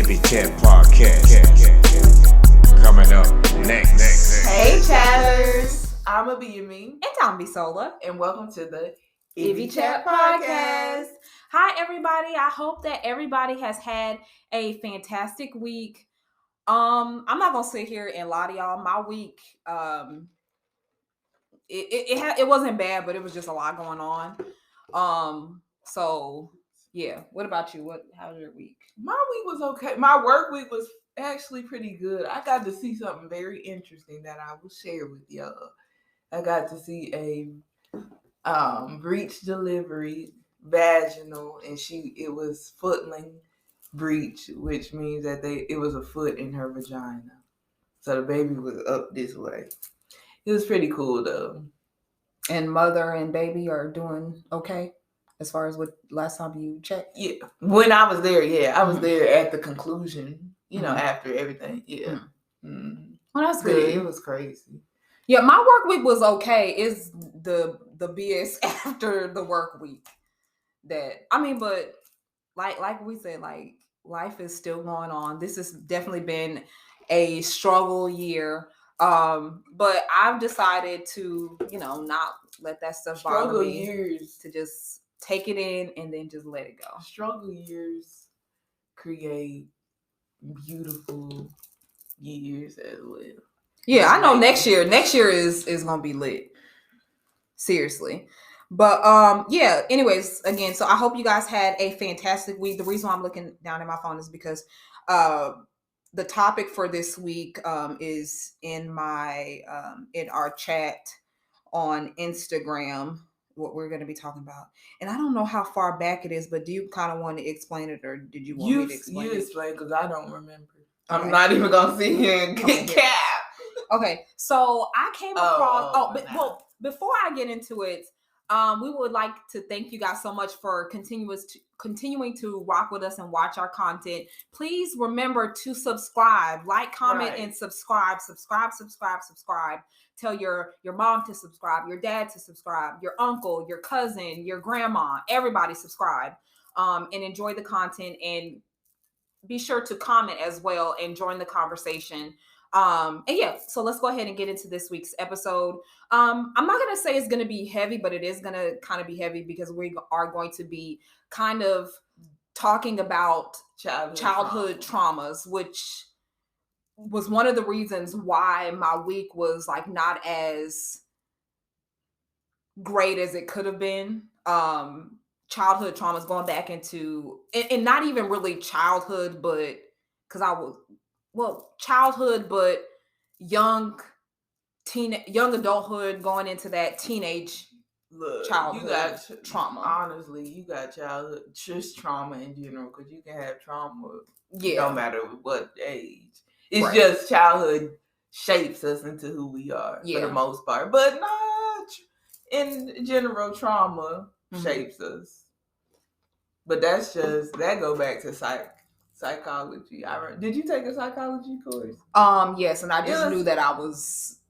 iBBiChat podcast. Coming up next. Hey chatters, I'm iBBi And I'm Bisola. and welcome to the iBBiChat podcast. Hi everybody. I hope that everybody has had a fantastic week. I'm not gonna sit here and lie to y'all. My week, it wasn't bad, but it was just a lot going on. So yeah. What about you? How's your week? My week was okay. My work week was actually pretty good. I got to see something very interesting that I will share with y'all. I got to see a breech delivery, vaginal, and it was footling breech, which means that it was a foot in her vagina. So the baby was up this way. It was pretty cool though. And mother and baby are doing okay as far as what last time you checked? Yeah. When I was there, I was there at the conclusion, after everything. Yeah. Well, that's Pretty, good. it was crazy. Yeah, my work week was okay. It's the BS after the work week but like we said, like life is still going on. This has definitely been a struggle year. But I've decided to, not let that stuff bother me. Years. To just take it in and then just let it go. Struggle years create beautiful years as well. Yeah, I know next year is gonna be lit. Seriously. But yeah, anyways, again, so I hope you guys had a fantastic week. The reason why I'm looking down at my phone is because the topic for this week is in our chat on Instagram, what we're going to be talking about. And I don't know how far back it is, but do you kind of want to explain it, or did you want me to explain it? You explain, because I don't remember. Okay. I'm not even going to sit here and get cap. Okay, so I came across, before I get into it, we would like to thank you guys so much for continuing to rock with us and watch our content. Please remember to subscribe, like, comment, and subscribe. Tell your mom to subscribe, your dad to subscribe, your uncle, your cousin, your grandma, everybody subscribe, and enjoy the content, and be sure to comment as well and join the conversation. And yeah, so let's go ahead and get into this week's episode. I'm not going to say it's going to be heavy, but it is going to kind of be heavy because we are going to be kind of talking about childhood traumas, which was one of the reasons why my week was like not as great as it could have been. Childhood traumas, going back into, and not even really childhood, but because childhood, but young adulthood, going into that teenage childhood. You got trauma. Honestly, you got childhood, just trauma in general, because you can have trauma no matter what age. It's just childhood shapes us into who we are for the most part. But not in general, trauma shapes us. But that go back to psychology. Did you take a psychology course? Yes, and I just knew that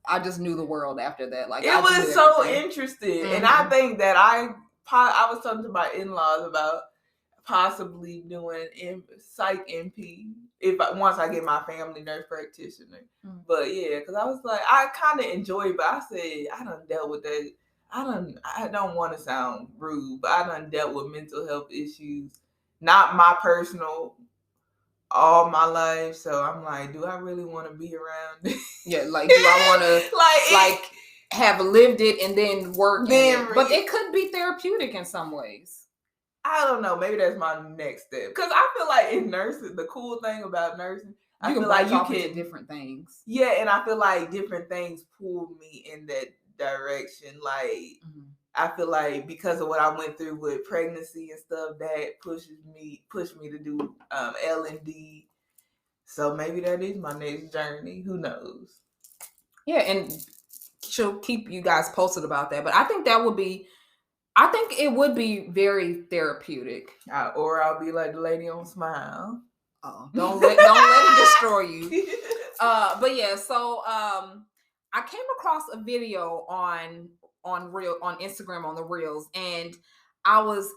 I just knew the world after that. Like, it was so interesting. And I think that I was talking to my in-laws about possibly doing psych NP once I get my family nurse practitioner. But yeah, because I was like, I kind of enjoy it, but I said I done dealt with that. I don't want to sound rude, but I done dealt with mental health issues, not my personal, all my life. So I'm like, do I really want to be around? Yeah, like, do I want to have lived it and then work? But it could be therapeutic in some ways. I don't know. Maybe that's my next step. Because I feel like in nursing, the cool thing about nursing, I feel like you can different things. Yeah, and I feel like different things pull me in that direction. Like, I feel like because of what I went through with pregnancy and stuff, that pushed me to do L&D. So maybe that is my next journey. Who knows? Yeah, and she'll keep you guys posted about that. But I think it would be very therapeutic. Or I'll be like the lady on Smile. Oh, don't let it destroy you. But yeah, so I came across a video on Instagram, on the Reels, and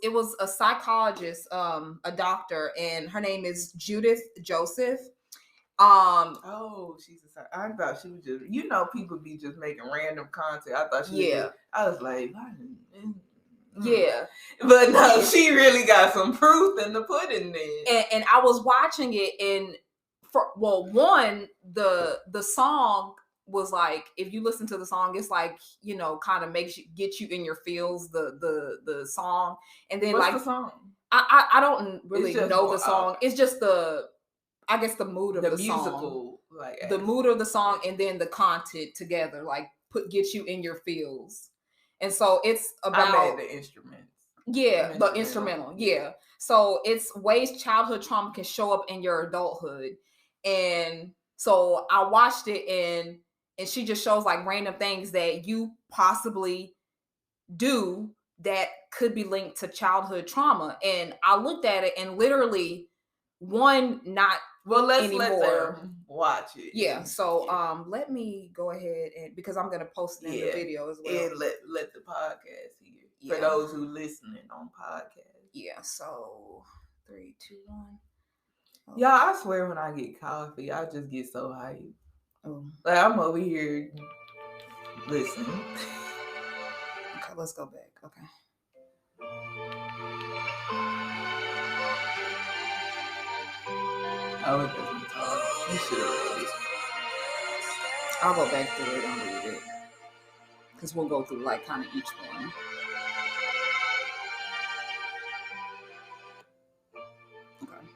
it was a psychologist, a doctor, and her name is Judith Joseph. Oh, I thought she was just, people be just making random content. I thought she was I was like, yeah. But no, she really got some proof in the pudding then. And I was watching it, and the song was like, if you listen to the song, it's like, kind of get you in your feels, the song. And then what's the song? I don't really know the song. It's just I guess the mood of the musical, song. like the mood of the song, and then the content together, like get you in your feels. And so it's about the instruments. Yeah, the instrumental. Yeah. So it's ways childhood trauma can show up in your adulthood. And so I watched it, and she just shows like random things that you possibly do that could be linked to childhood trauma. And I looked at it, and literally not let's anymore. Let them watch it. Yeah. So let me go ahead, and because I'm gonna post it in the video as well. And let the podcast hear. For those who listening on podcast. Yeah. So 3, 2, 1. Oh. Y'all, I swear when I get coffee, I just get so hyped. Oh. Like I'm over here listening. Okay, let's go back. Okay. Oh, it doesn't talk. You should have read it. I'll go back through it and read it, because we'll go through like kind of each one. Okay.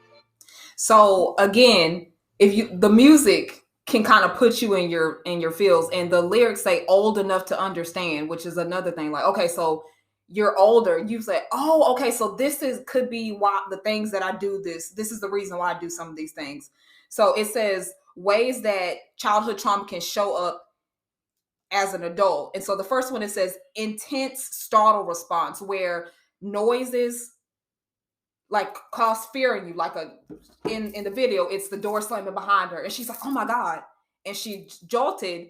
So again, the music can kind of put you in your feels, and the lyrics say old enough to understand, which is another thing. Like, okay, so you're older, you say, oh, okay, so could be why the things that I do this is the reason why I do some of these things. So it says ways that childhood trauma can show up as an adult. And so the first one, it says intense startle response, where noises like cause fear in you. Like in the video, it's the door slamming behind her, and she's like, oh my God. And she jolted,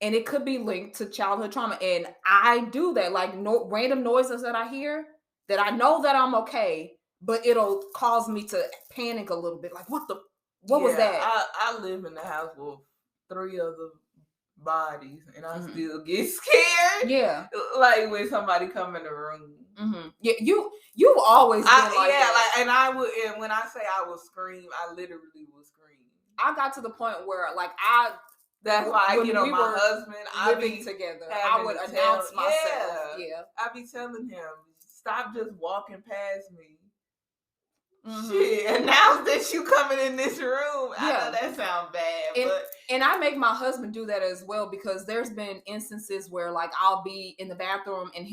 and it could be linked to childhood trauma. And I do that, like random noises that I hear that I know that I'm okay, but it'll cause me to panic a little bit. Like, what was that? I live in the house with 3 other bodies, and I still get scared. Yeah. Like when somebody come in the room. Mm-hmm. Yeah, you've always been like that. And I would, and when I say I would scream, I literally would scream. I got to the point where that's why I get on my husband. I be together. I would announce myself. Yeah. I be telling him, stop just walking past me. Mm-hmm. Shit, announce that you coming in this room. Yeah. I know that sounds bad, and I make my husband do that as well, because there's been instances where like I'll be in the bathroom, and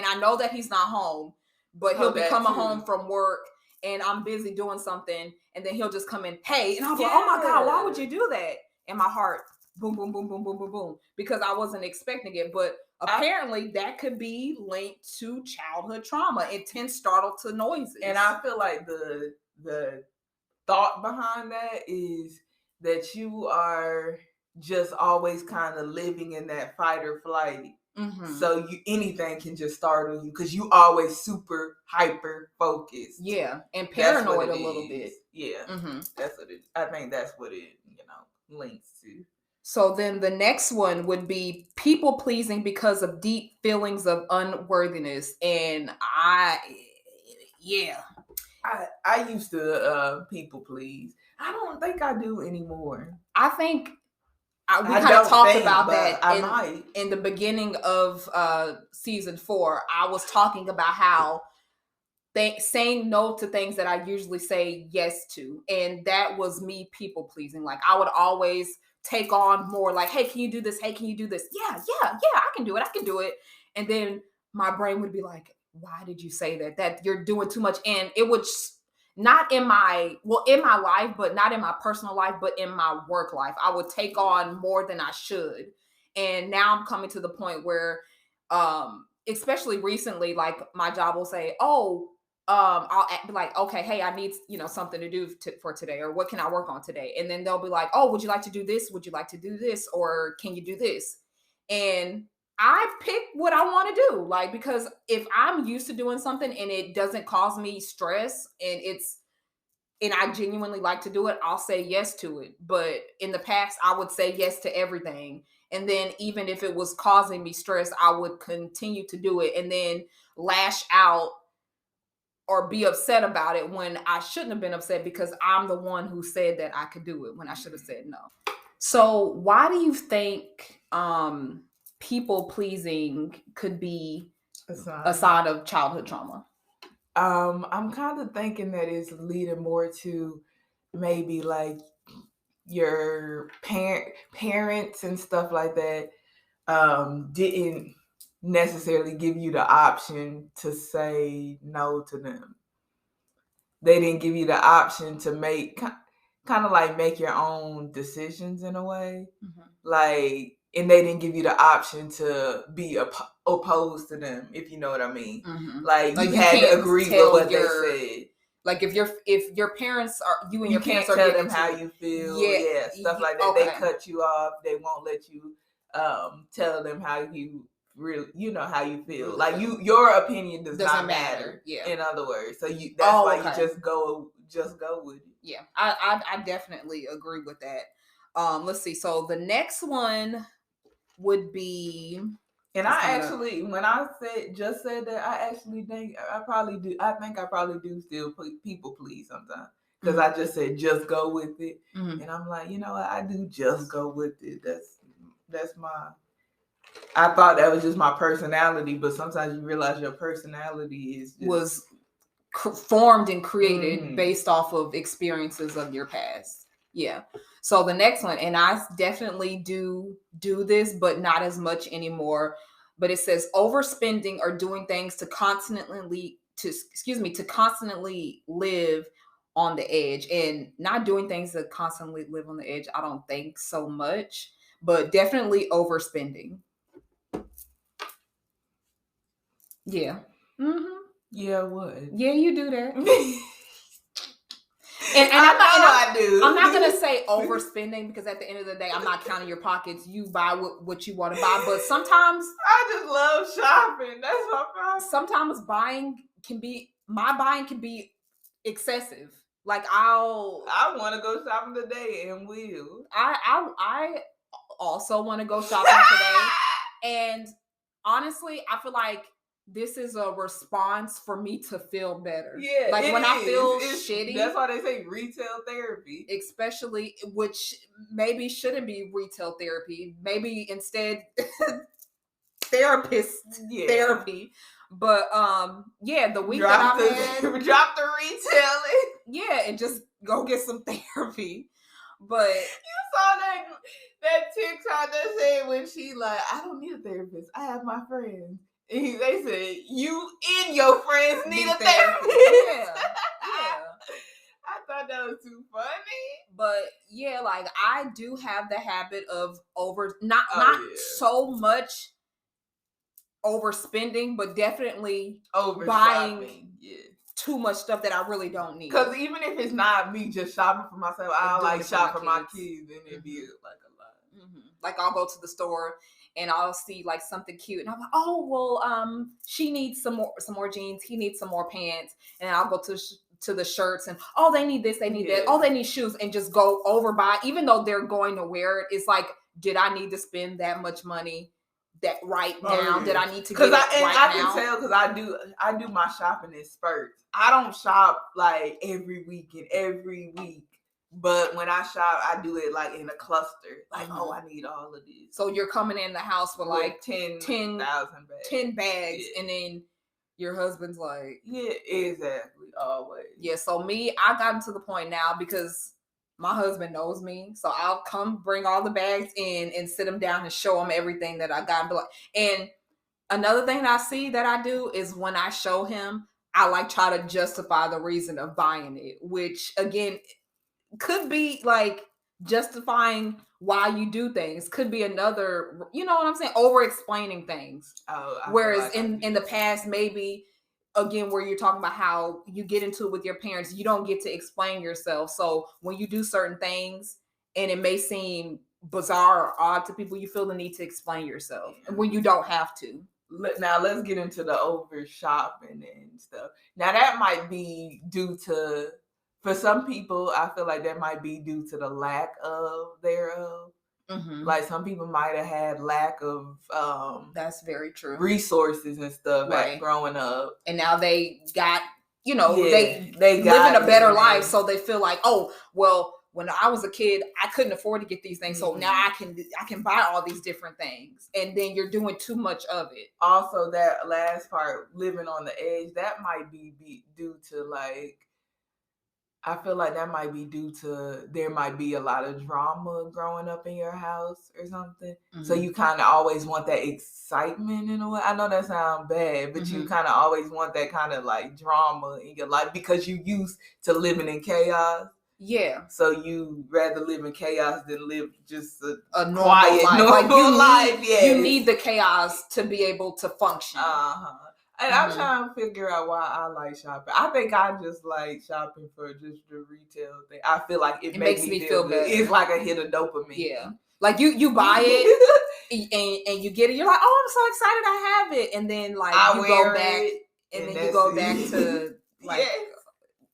I know that he's not home, but he'll be coming home from work, and I'm busy doing something, and then he'll just come in, hey, and I'm like, oh my God, why would you do that? And my heart, boom, boom, boom, boom, boom, boom, boom, because I wasn't expecting it. But apparently that could be linked to childhood trauma, intense startle to noises. And I feel like the thought behind that is that you are just always kind of living in that fight or flight. Mm-hmm. So anything can just startle you, because you always super hyper focused. Yeah, and paranoid a little bit. Yeah, that's what it. I think that's what it links to. So then the next one would be people pleasing because of deep feelings of unworthiness. And I used to people please. I don't think I do anymore. I think we kind of talked about that in the beginning of season 4. I was talking about how saying no to things that I usually say yes to. And that was me people pleasing. Like I would always take on more, like, hey, can you do this? Hey, can you do this? Yeah, I can do it. And then my brain would be like, why did you say that? That you're doing too much. And it would not in my life, but not in my personal life, but in my work life. I would take on more than I should. And now I'm coming to the point where, especially recently, like my job will say, I'll be like, okay, hey, I need, something to do for today, or what can I work on today? And then they'll be like, oh, would you like to do this? Would you like to do this? Or can you do this? And I pick what I want to do. Like, because if I'm used to doing something and it doesn't cause me stress and I genuinely like to do it, I'll say yes to it. But in the past, I would say yes to everything. And then even if it was causing me stress, I would continue to do it and then lash out or be upset about it when I shouldn't have been upset because I'm the one who said that I could do it when I should have said no. So why do you think people pleasing could be a sign of childhood trauma? I'm kind of thinking that it's leading more to maybe like your parents and stuff like that didn't necessarily give you the option to say no to them. They didn't give you the option to make kind of like make your own decisions in a way. Like, and they didn't give you the option to be opposed to them, if you know what I mean. Like you had to agree with what they said. Like if your parents are you and your parents are tell them how you feel, stuff like that. Okay. They cut you off. They won't let you tell them how you really, how you feel. Like your opinion doesn't not matter. Yeah. In other words, so that's why you just go with it. Yeah, I definitely agree with that. Let's see. So the next one would be. And I actually, when I just said that, I actually think I probably do. I think I probably do still people please sometimes because I just said just go with it, and I'm like, you know what, I do just go with it. That's my. I thought that was just my personality, but sometimes you realize your personality was formed and created based off of experiences of your past. Yeah. So the next one, and I definitely do this, but not as much anymore. But it says overspending or doing things to constantly live on the edge, and not doing things to constantly live on the edge. I don't think so much, but definitely overspending. Yeah. Yeah, what? Yeah, you do that. And I'm not going to say overspending because at the end of the day, I'm not counting your pockets. You buy what you want to buy. But sometimes I just love shopping. That's my problem. Sometimes my buying can be excessive. Like I want to go shopping today and will. I also want to go shopping today. And honestly, I feel like this is a response for me to feel better. Yeah, like when I feel shitty. That's why they say retail therapy. Especially, which maybe shouldn't be retail therapy. Maybe instead therapist therapy. But the week that I had, drop the retailing. Yeah, and just go get some therapy. But you saw that TikTok that said when she like, I don't need a therapist. I have my friends. They said, you and your friends need a therapist. Yeah. I thought that was too funny. But yeah, like I do have the habit of not so much overspending, but definitely buying too much stuff that I really don't need. Because even if it's not me just shopping for myself, I'll like shop for my kids, and it'd be like a lot. Like I'll go to the store and I'll see like something cute, and I'm like, oh well, she needs some more jeans, he needs some more pants, and I'll go to the shirts, and they need this, they need that, they need shoes, and just go overbuy, even though they're going to wear it. It's like, did I need to spend that much money that right now? Did I need to get it right now? I can tell because I do my shopping in spurts. I don't shop like every week and every week. But when I shop, I do it like in a cluster. Like, I need all of these. So you're coming in the house with like 10,000 bags. 10 bags, and then your husband's like... Yeah, exactly. Always. Yeah, so I gotten to the point now because my husband knows me. So I'll come bring all the bags in and sit them down and show him everything that I got. And another thing I see that I do is when I show him, I like try to justify the reason of buying it, which again... could be like justifying why you do things. Could be another, you know what I'm saying? Over explaining things. Whereas in the past, maybe again, where you're talking about how you get into it with your parents, you don't get to explain yourself. So when you do certain things and it may seem bizarre or odd to people, you feel the need to explain yourself when you don't have to. Now let's get into the over shopping and stuff. Now that might be due to, for some people, I feel like that might be due to the lack of thereof. Mm-hmm. Like some people might have had lack of that's very true, resources and stuff right, growing up, and now they got, you know, they living a better life, so they feel like, oh well, when I was a kid, I couldn't afford to get these things, so now I can buy all these different things, and then you're doing too much of it. Also, that last part, living on the edge, that might be due to like, I feel like that might be due to there might be a lot of drama growing up in your house or something. Mm-hmm. So you kind of always want that excitement in a way. I know that sounds bad, but you kind of always want that kind of like drama in your life because you used to living in chaos. Yeah. So you rather live in chaos than live just a normal quiet, life. normal life. Yes. You need the chaos to be able to function. And I'm trying to figure out why I like shopping. I think I just like shopping for just the retail thing. I feel like it makes me feel good. It's like a hit of dopamine. Yeah. Like you buy it and you get it. You're like, oh, I'm so excited I have it. And then like you go back and then you go back to like,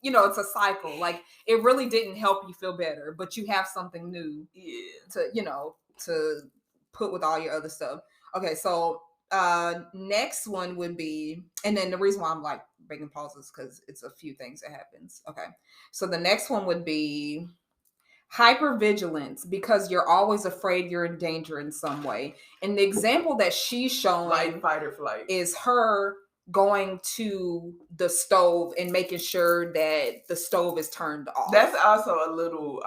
you know, it's a cycle. Like it really didn't help you feel better, but you have something new to, you know, to put with all your other stuff. Okay, so next one would be, and then the reason why I'm like breaking pauses because it's a few things that happens. Okay, so the next one would be hypervigilance, because you're always afraid you're in danger in some way. And the example that she's showing, like fight or flight, is her going to the stove and making sure that the stove is turned off. That's also a little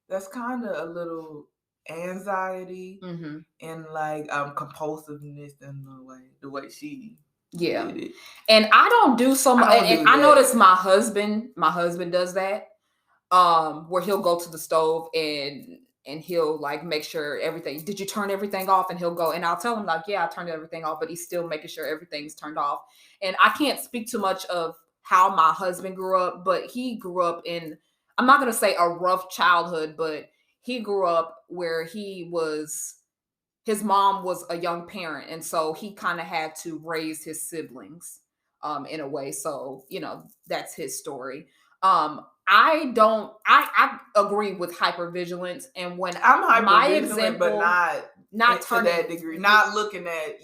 that's kind of a little anxiety and like compulsiveness in the way she did it. And I don't do so much, and I notice my husband does that, where he'll go to the stove and he'll like make sure everything, did you turn everything off? And he'll go, and I'll tell him like, yeah, I turned everything off, but he's still making sure everything's turned off. And I can't speak too much of how my husband grew up, but he grew up in, I'm not going to say a rough childhood, but he grew up where his mom was a young parent. And so he kind of had to raise his siblings in a way. So, you know, that's his story. I agree with hypervigilance, and when I'm hypervigilant, my example, but not to that degree, not looking at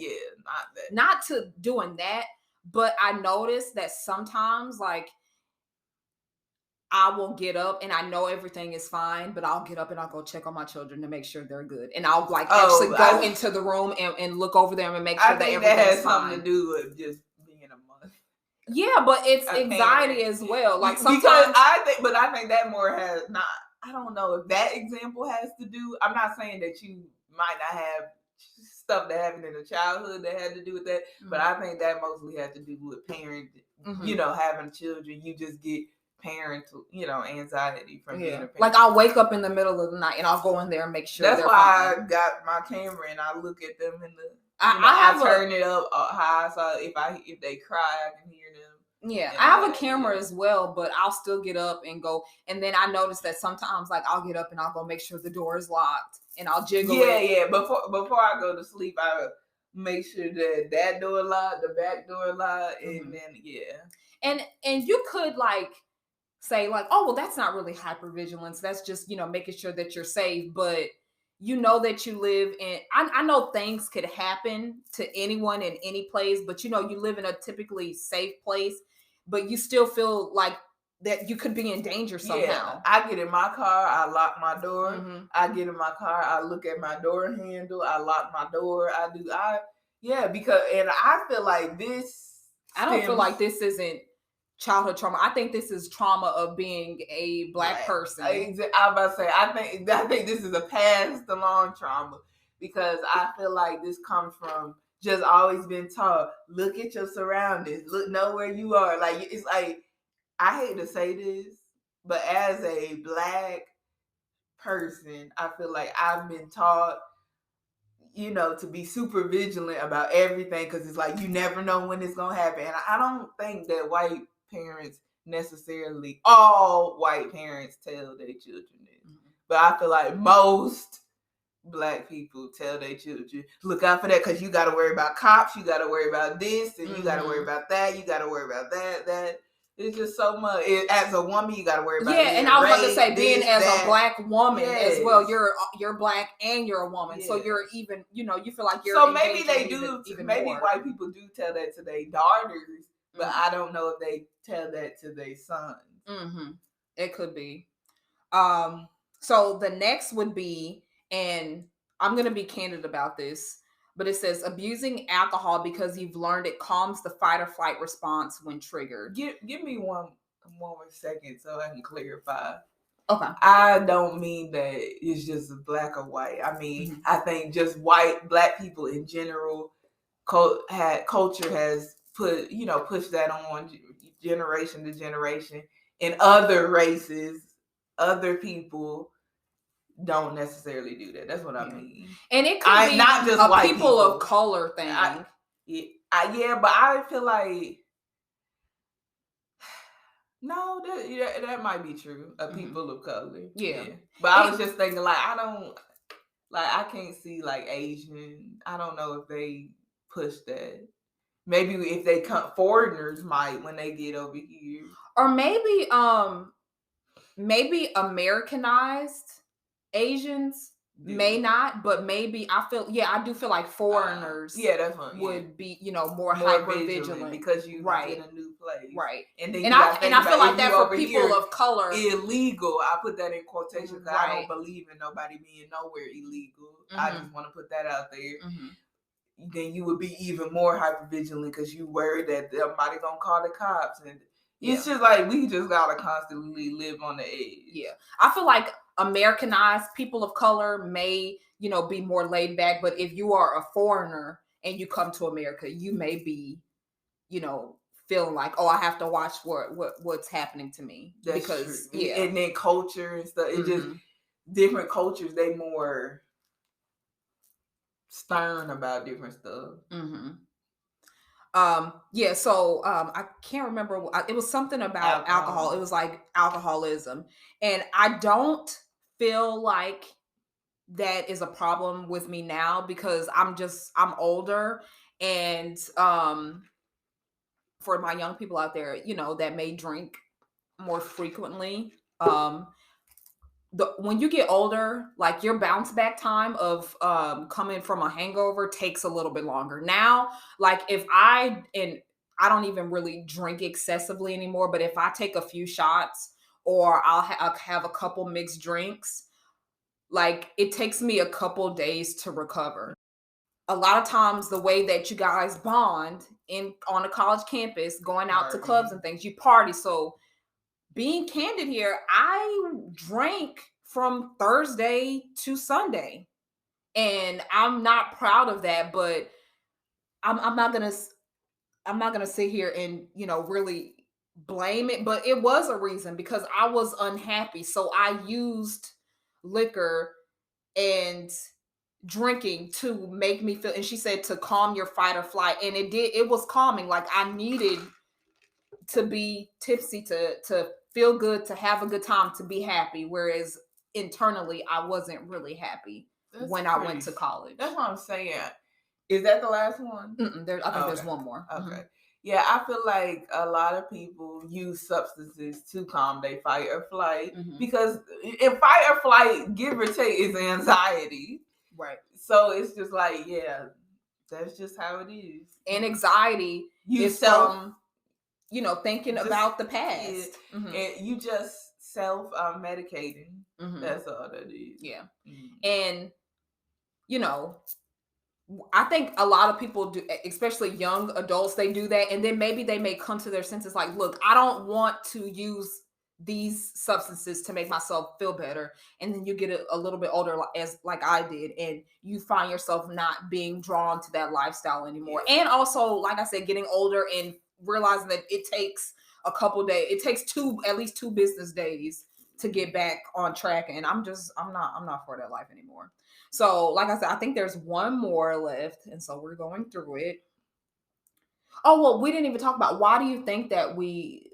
not to doing that, but I noticed that sometimes like I will get up and I know everything is fine, but I'll get up and I'll go check on my children to make sure they're good, and I'll like actually go into the room and look over them and make sure that everything's fine. I think that has something to do with just being a mother. Yeah, but it's anxiety as well. Like sometimes I think that more has not. I don't know if that example has to do. I'm not saying that you might not have stuff that happened in the childhood that had to do with that, but I think that mostly had to do with parents. You know, having children, you just get parental, you know, anxiety from being a parent. Like I'll wake up in the middle of the night and I'll go in there and make sure. That's why I got my camera and I look at them in the. I turn it up high so if they cry, I can hear them. Yeah, I have a camera as well, but I'll still get up and go. And then I notice that sometimes, like, I'll get up and I'll go make sure the door is locked and I'll jiggle it. Yeah. Before I go to sleep, I make sure that door locked, the back door locked, and then And you could like say like, oh well, that's not really hypervigilance. That's just, you know, making sure that you're safe, but. You know that you live in, I know things could happen to anyone in any place, but you know, you live in a typically safe place, but you still feel like that you could be in danger somehow. Yeah. I get in my car, I lock my door. I get in my car, I look at my door handle, I lock my door. Because, and I feel like this. I don't feel like this isn't childhood trauma. I think this is trauma of being a Black person. I'm about to say, I think this is a passed along trauma, because I feel like this comes from just always been taught, look at your surroundings, know where you are. Like, it's like, I hate to say this, but as a Black person, I feel like I've been taught, you know, to be super vigilant about everything, because it's like, you never know when it's going to happen. And I don't think that white parents necessarily, all white parents tell their children this, But I feel like most Black people tell their children, look out for that, because you got to worry about cops, you got to worry about this, and you got to worry about that, you got to worry about that. It's just so much. As a woman, you got to worry about and I was about to say, being as that. a Black woman as well, you're Black and you're a woman, so you're even, you feel like you're. So maybe they do. Even maybe more. white people do tell that to their daughters, but I don't know if they tell that to their sons. It could be. So the next would be, and I'm going to be candid about this, but it says abusing alcohol because you've learned it calms the fight or flight response when triggered. Give me one more second so I can clarify. Okay. I don't mean that it's just black or white. I mean, I think just Black people in general, culture has pushed that on generation to generation, and other races, other people don't necessarily do that. That's what I mean. And it could be not just a white people of color thing. But I feel like no, that might be true. People of color. Yeah. But I was just thinking, like, I can't see like Asian. I don't know if they push that. Maybe if they come, foreigners might when they get over here. Or maybe Americanized Asians may not, but maybe I do feel like foreigners that's what, would be, more hyper vigilant because you in a new place. Right. And then I feel like that for people of color. Illegal. I put that in quotation because I don't believe in nobody being nowhere illegal. I just want to put that out there. Then you would be even more hyper vigilant because you worried that somebody gonna call the cops, and it's just like we just gotta constantly live on the edge. Yeah, I feel like Americanized people of color may be more laid back, but if you are a foreigner and you come to America, you may be feeling like, oh, I have to watch what's happening to me. That's because true. And then culture and stuff. It's just different cultures. They more stern about different stuff. So I can't remember. It was something about alcohol. It was like alcoholism, and I don't feel like that is a problem with me now because I'm older, and for my young people out there, that may drink more frequently, when you get older, like your bounce back time of coming from a hangover takes a little bit longer. Now, like I don't even really drink excessively anymore, but if I take a few shots or I'll have a couple mixed drinks, like it takes me a couple days to recover. A lot of times the way that you guys bond on a college campus, going out to clubs and things, you party. So being candid here, I drank from Thursday to Sunday, and I'm not proud of that. But I'm not gonna sit here and really blame it. But it was a reason because I was unhappy, so I used liquor and drinking to make me feel. And she said to calm your fight or flight, and it did. It was calming. Like I needed to be tipsy to feel good, to have a good time, to be happy. Whereas internally, I wasn't really happy when I went to college. That's what I'm saying. Is that the last one? I think there's one more. Okay. Yeah, I feel like a lot of people use substances to calm their fight or flight because in fight or flight, give or take, is anxiety. Right. So it's just like, that's just how it is. And anxiety is thinking about the past. And you just self-medicating. That's all that is. Yeah. And, I think a lot of people do, especially young adults, they do that. And then maybe they may come to their senses like, look, I don't want to use these substances to make myself feel better. And then you get a little bit older like I did, and you find yourself not being drawn to that lifestyle anymore. And also, like I said, getting older and realizing that it takes a couple days, it takes at least 2 business days to get back on track. And I'm not for that life anymore. So like I said, I think there's one more left. And so we're going through it. Oh, well, we didn't even talk about, why do you think that we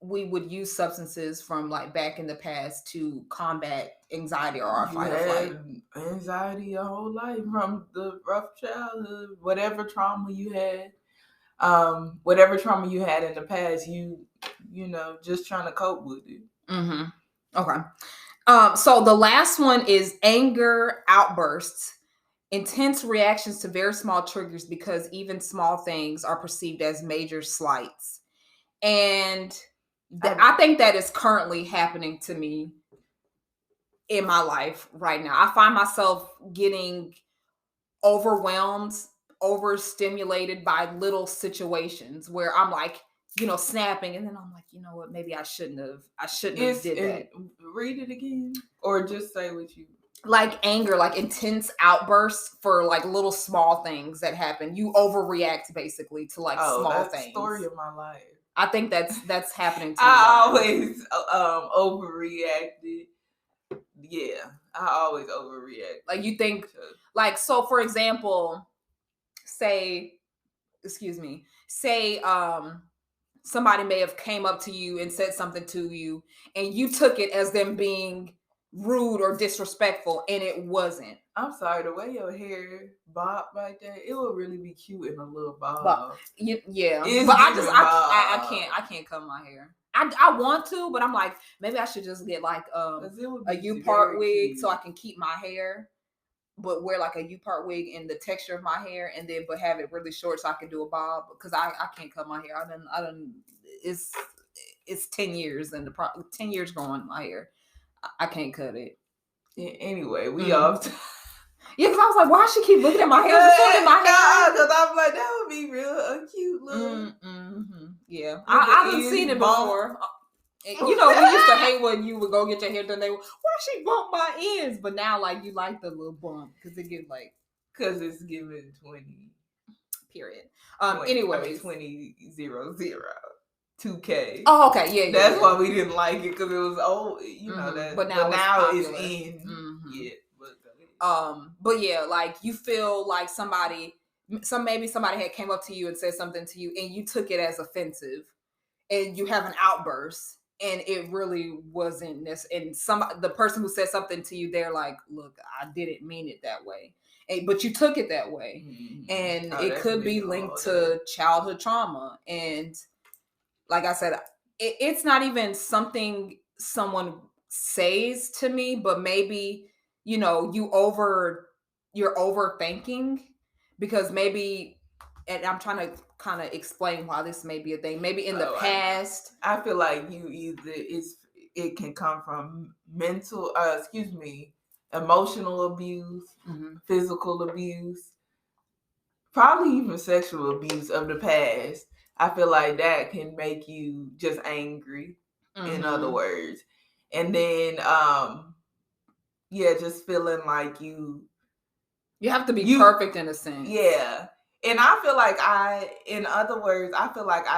we would use substances from like back in the past to combat anxiety or our You fight or flight. had anxiety your whole life from the rough childhood, whatever trauma you had. Whatever trauma you had in the past, you know, just trying to cope with it. Mm-hmm. Okay. So the last one is anger outbursts, intense reactions to very small triggers because even small things are perceived as major slights. And I think that is currently happening to me in my life right now. I find myself getting overwhelmed, overstimulated by little situations where I'm like, you know, snapping, and then I'm like, you know what, maybe I shouldn't have did that. Read it again, or just say what you like. Anger, like intense outbursts for like little small things that happen. You overreact basically to like small that's things. The story of my life. I think that's happening to me. I always overreacted. Yeah, I always overreact. Like you think, like, so for example, say somebody may have came up to you and said something to you, and you took it as them being rude or disrespectful, and it wasn't. I'm sorry, the way your hair bob like that, it would really be cute in a little bob. Yeah, it's but I can't cut my hair. I want to, but I'm like, maybe I should just get like a U-part wig cute. So I can keep my hair, but wear like a U-part wig in the texture of my hair, and then but have it really short so I can do a bob, because I can't cut my hair. I done it's 10 years and 10 years growing my hair. I can't cut it. Yeah, anyway, we off. Yeah, because I was like, why she keep looking at my hair? Because I'm like, that would be real a cute little. Yeah, I've seen it before. You know, we used to hate when you would go get your hair done. They were, why she bump my ends? But now, like, you like the little bump because it get like, because it's giving 20. Period. 20,000. 2K. Oh, okay, yeah. That's why we didn't like it, because it was old. You know that. But now it's in. Yeah. But yeah, like you feel like maybe somebody had came up to you and said something to you, and you took it as offensive, and you have an outburst, and it really wasn't this. And the person who said something to you, they're like, "Look, I didn't mean it that way," but you took it that way, and it could be linked to childhood trauma. And like I said, it's not even something someone says to me, but maybe, you know, you're overthinking, because maybe, and I'm trying to kind of explain why this may be a thing. Maybe in the past, I feel like it can come from emotional abuse, physical abuse, probably even sexual abuse of the past. I feel like that can make you just angry, in other words. And then, just feeling like you have to be perfect in a sense. Yeah. And I feel like I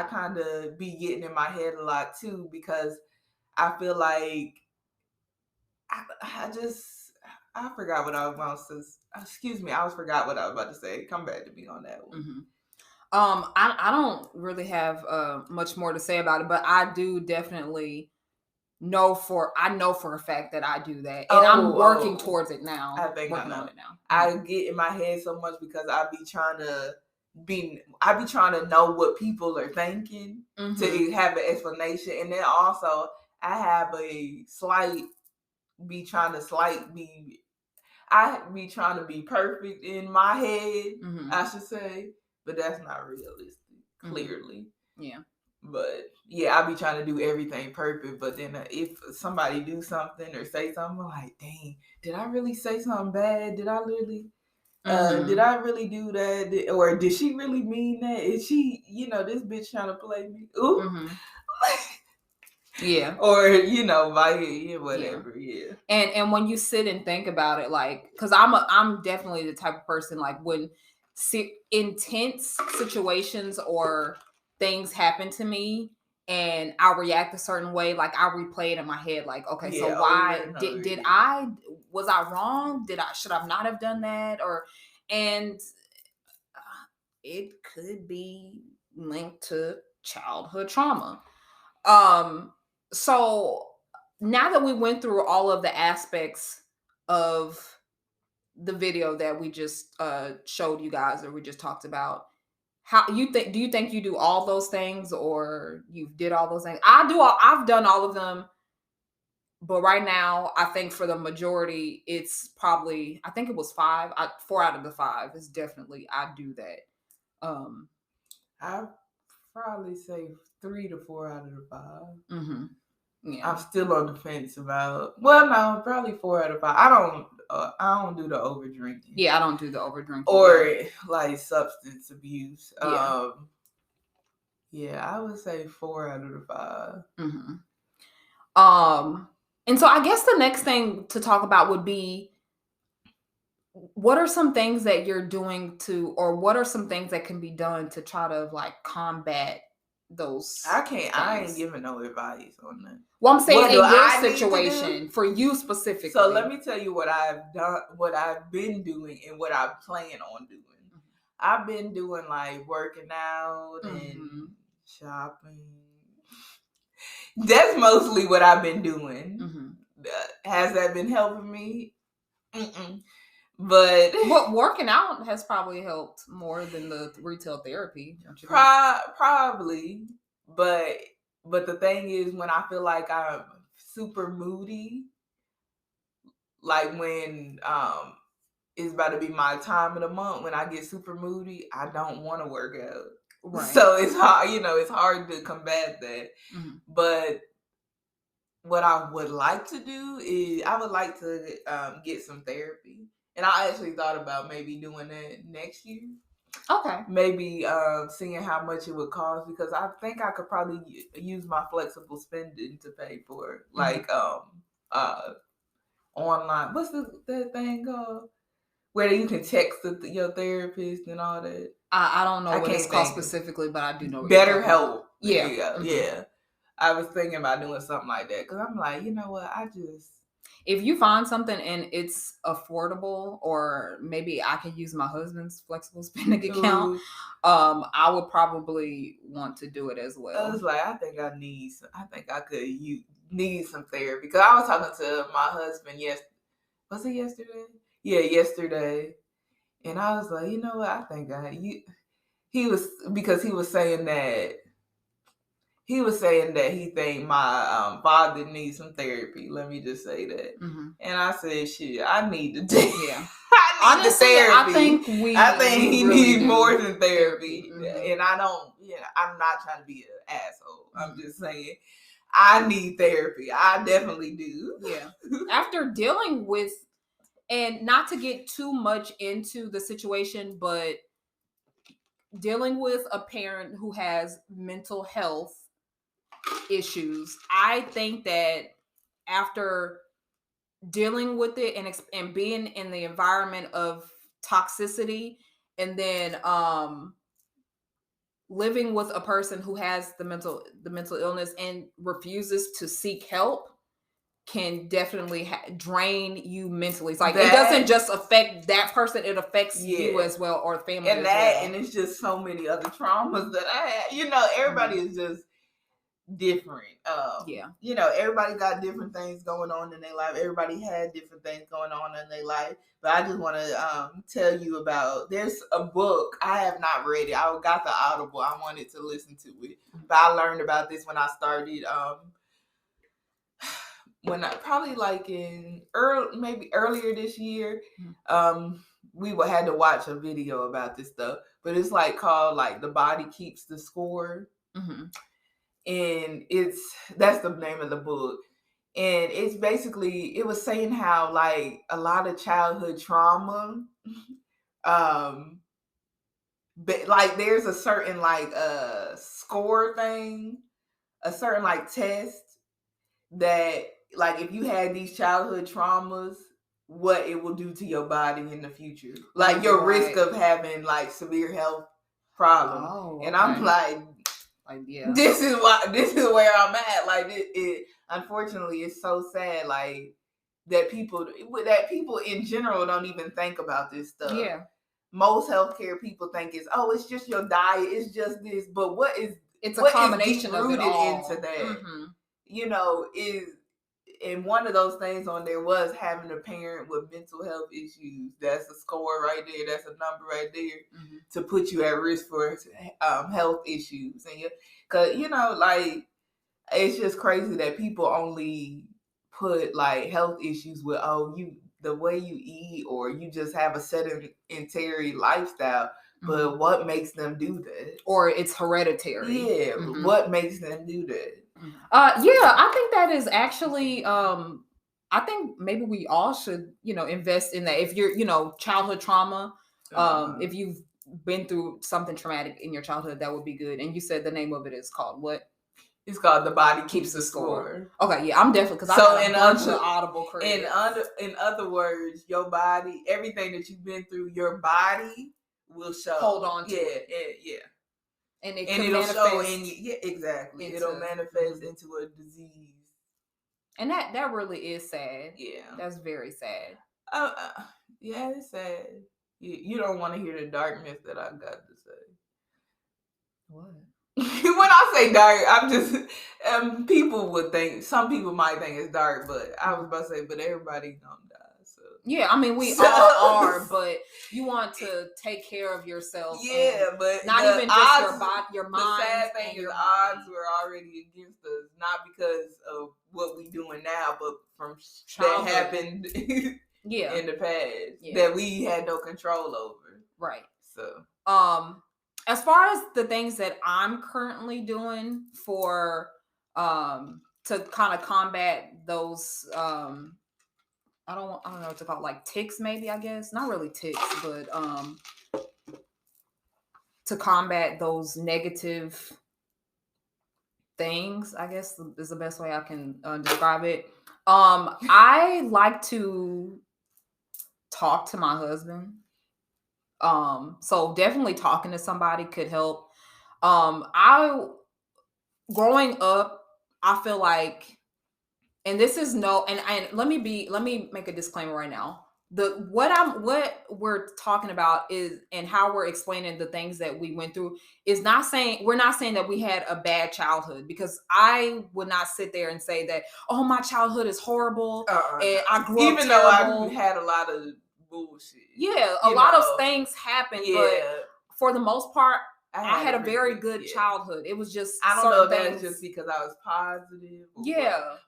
kind of be getting in my head a lot too, because I feel like I forgot what I was about to forgot what I was about to say. Come back to me on that one. I don't really have much more to say about it, but I do definitely know for a fact that I do that, and I'm working towards it now. I get in my head so much because I be trying to know what people are thinking to have an explanation, and then also I have I be trying to be perfect in my head, I should say, but that's not realistic, clearly. Yeah. But yeah, I be trying to do everything perfect, but then if somebody do something or say something, I'm like, dang, did I really say something bad? Did I really do that? Or did she really mean that? Is she, this bitch trying to play me? Ooh. Yeah. Or, whatever. Yeah. And when you sit and think about it, like, because I'm definitely the type of person, like, when intense situations or things happen to me and I react a certain way, like I replay it in my head, like, okay, so why was I wrong? Should I not have done that? And it could be linked to childhood trauma. So now that we went through all of the aspects of the video that we just showed you guys, or we just talked about, do you think you do all those things, or you did all those things? I've done all of them, but right now I think for the majority it's probably, I think it was 4 out of the 5 is definitely I do that. I probably say 3 to 4 out of the 5. Mm-hmm. Yeah. I'm still on the fence about. Well, no, probably 4 out of 5. I don't do the over drinking. Yeah, I don't do the over drinking or like substance abuse. Yeah. Yeah, I would say 4 out of the 5. Mm-hmm. And so I guess the next thing to talk about would be, what are some things that you're doing or what are some things that can be done to try to like combat those? I ain't giving no advice on that. Well, I'm saying in your situation, for you specifically. So let me tell you what I've done, what I've been doing, and what I plan on doing. Mm-hmm. I've been doing like working out and shopping. That's mostly what I've been doing. Mm-hmm. Has that been helping me? Mm-mm. But working out has probably helped more than the retail therapy, don't you think? Probably. But the thing is, when I feel like I'm super moody, like when it's about to be my time of the month, when I get super moody, I don't want to work out. Right. So it's hard, it's hard to combat that. Mm-hmm. But what I would like to do is I would like to get some therapy. And I actually thought about maybe doing that next year. Okay. Maybe seeing how much it would cost, because I think I could probably use my flexible spending to pay for it. Like online. What's that thing called? Where you can text your therapist and all that. I don't know what it's called specifically, but I do know. BetterHelp. Yeah. Mm-hmm. Yeah. I was thinking about doing something like that, because I'm like, you know what? If you find something and it's affordable, or maybe I can use my husband's flexible spending account, I would probably want to do it as well. I was like, I think I could need some therapy, because I was talking to my husband was it yesterday? Yeah, yesterday. And I was like, you know what? I think because he was saying that he think my father needs some therapy. Let me just say that. Mm-hmm. And I said, shit, I need to take. Yeah. Honestly, therapy. I think he really needs more than therapy. Mm-hmm. And I don't. Yeah, I'm not trying to be an asshole. Mm-hmm. I'm just saying, I need therapy. I definitely do. Yeah. After dealing with, and not to get too much into the situation, but dealing with a parent who has mental health issues, I think that after dealing with it and being in the environment of toxicity, and then living with a person who has the mental illness and refuses to seek help, can definitely drain you mentally. It's like it doesn't just affect that person; it affects you as well, or family. And and it's just so many other traumas that I had. Everybody is just different. Everybody got different things going on in their life. Everybody had different things going on in their life. But I just want to tell you about, there's a book. I have not read it. I got the Audible. I wanted to listen to it. But I learned about this when I started probably like maybe earlier this year, we had to watch a video about this stuff, but it's like called like The Body Keeps the Score. Mm-hmm. And that's the name of the book. And it's basically, it was saying how like a lot of childhood trauma, but like there's a certain like score thing, a certain like test that, like, if you had these childhood traumas, what it will do to your body in the future. Like your risk of having like severe health problems. Oh, okay. And I'm like, yeah, this is where I'm at. Like it unfortunately, it's so sad, like that people in general don't even think about this stuff. Yeah. Most healthcare people think it's just your diet, it's just this. But what is it's a combination is of it all. into that. You know, and one of those things on there was having a parent with mental health issues. That's a score right there. That's a number right there to put you at risk for health issues. And cause you know, like, it's just crazy that people only put like health issues with the way you eat, or you just have a sedentary lifestyle. But what makes them do that? Or it's hereditary. Yeah. What makes them do that? Yeah, I think that is actually, I think maybe we all should, invest in that. If you're, childhood trauma, if you've been through something traumatic in your childhood, that would be good. And you said the name of it is called what? It's called The Body Keeps the Score. Okay, yeah, I'm definitely, because so I got a bunch of Audible credits. In other words, your body, everything that you've been through, your body will show. Hold on to it. Yeah. And it'll show exactly. It'll manifest into a disease. And that really is sad. Yeah. That's very sad. Yeah, it's sad. You don't want to hear the darkness that I got to say. What? When I say dark, I'm just people would think, some people might think it's dark, but I was about to say, but everybody gonna die. So yeah, I mean we all are, but you want to take care of yourself. Yeah, but not even just your body, your mind. The sad thing is, the odds were already against us, not because of what we doing now, but from childhood that happened in the past that we had no control over. Right. So, as far as the things that I'm currently doing for to kind of combat those I don't know what to call it, like tics, maybe, I guess. Not really tics, but to combat those negative things, I guess is the best way I can describe it. I like to talk to my husband. So definitely talking to somebody could help. Growing up, I feel like, and this is and let me make a disclaimer right now. What we're talking about is, and how we're explaining the things that we went through is we're not saying that we had a bad childhood, because I would not sit there and say that, oh, my childhood is horrible and I grew up even terrible. Though I had a lot of bullshit. Yeah, a lot of things happened, but for the most part, I had a very good childhood. It was just, I don't know if that's just because I was positive.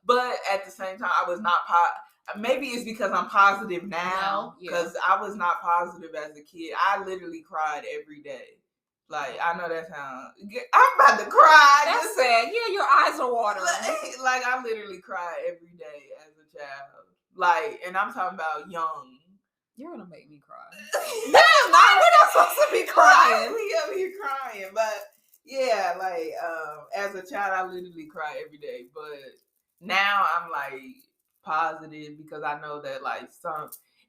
But at the same time, I was not maybe it's because I'm positive now, because I was not positive as a kid. I literally cried every day. Like, I know that sounds, I'm about to cry. That's sad. Yeah, your eyes are watering. Like, I literally cried every day as a child. Like, and I'm talking about young. You're gonna make me cry. We're not supposed to be crying. We up here crying, but yeah, like as a child, I literally cry every day. But now I'm like positive, because I know that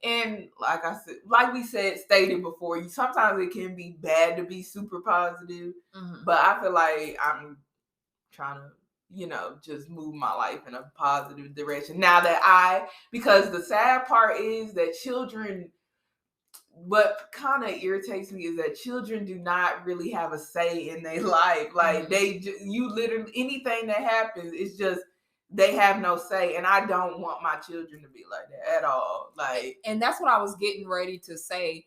and like I said, like we stated before, sometimes it can be bad to be super positive. But I feel like I'm trying to, just move my life in a positive direction. Now that because the sad part is that children, what kind of irritates me is that children do not really have a say in their life. Like you literally, anything that happens, it's just, they have no say. And I don't want my children to be like that at all. Like, and that's what I was getting ready to say.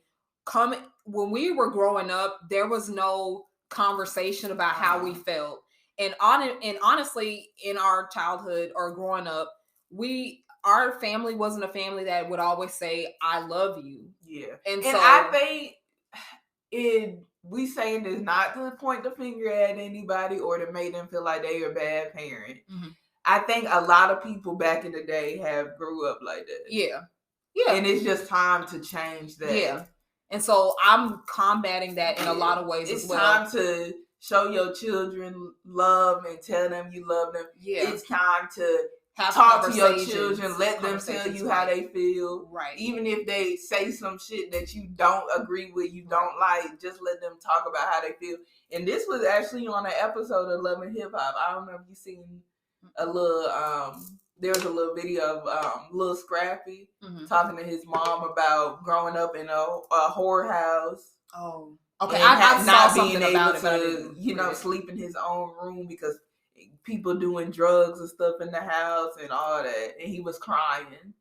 When we were growing up, there was no conversation about how we felt. And honestly, in our childhood or growing up, our family wasn't a family that would always say, I love you. Yeah. And so I think we saying this not to point the finger at anybody or to make them feel like they are a bad parent. I think a lot of people back in the day have grew up like that. Yeah. Yeah. And it's just time to change that. Yeah. And so I'm combating that in a lot of ways as well. It's time to show your children love and tell them you love them. Yeah. It's time to talk to your children. Let them tell you how they feel. Right. Even if they say some shit that you don't agree with, you don't like, just let them talk about how they feel. And this was actually on an episode of Love and Hip Hop. I don't know if you seen a little, there was a little video of Lil Scrappy talking to his mom about growing up in a whorehouse. Oh. Okay, and I saw not something being about able it, but I to, didn't you know, read it. sleep in his own room because people doing drugs and stuff in the house and all that, and he was crying.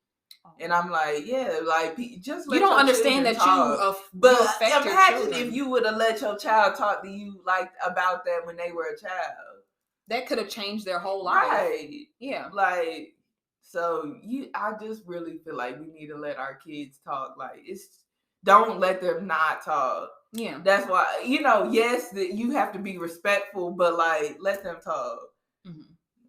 And I'm like, yeah, like just let you don't your understand children that talk. you But you affect your imagine children. if you would have let your child talk to you like about that when they were a child. That could have changed their whole life. Right. Yeah. Like, so I just really feel like we need to let our kids talk. Like, don't let them not talk. Yeah. That's why, you know, yes, that you have to be respectful, but like, let them talk. Mm-hmm.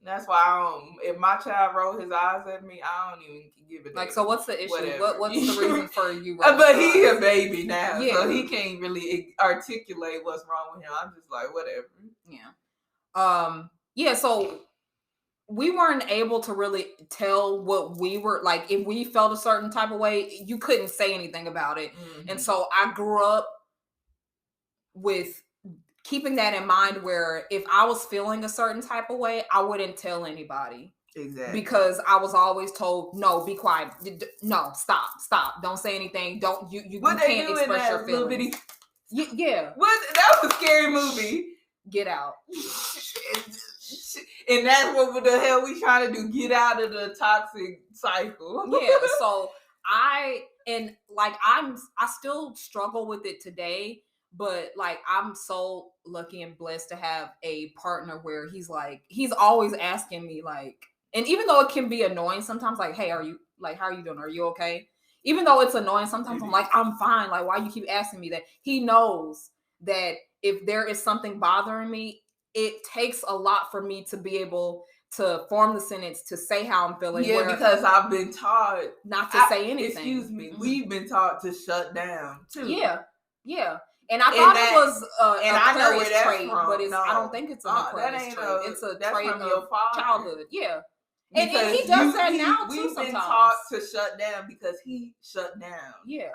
That's why if my child roll his eyes at me, I don't even give a damn. Like, so what's the issue? Whatever. What's the reason for you? But he a baby now, Yeah. so he can't really articulate what's wrong with him. I'm just like, whatever. Yeah. Yeah. So we weren't able to really tell what we were like. If we felt a certain type of way, you couldn't say anything about it. Mm-hmm. And so I grew up with keeping that in mind, where if I was feeling a certain type of way, I wouldn't tell anybody. Exactly. Because I was always told, no, be quiet. No, stop. Don't say anything. Don't you can't express your feelings. Yeah. That was a scary movie. Get out. And that's what the hell we trying to do. Get out of the toxic cycle. Yeah. So I still struggle with it today, but like I'm so lucky and blessed to have a partner where he's always asking me like, and even though it can be annoying sometimes, like, hey, how are you doing? Are you okay? Even though it's annoying sometimes, I'm like, I'm fine. Like, why you keep asking me that? He knows that if there is something bothering me, it takes a lot for me to be able to form the sentence to say how I'm feeling. Yeah, because I've been taught not to say anything. Excuse me. Mm-hmm. We've been taught to shut down too. Yeah. And I thought it was and I know where that's trait, from. But I don't think it's an Aquarius trait. It's a trait from of your father. Childhood. Yeah. And Because he does that now too. We've sometimes. been taught to shut down because he shut down. Yeah.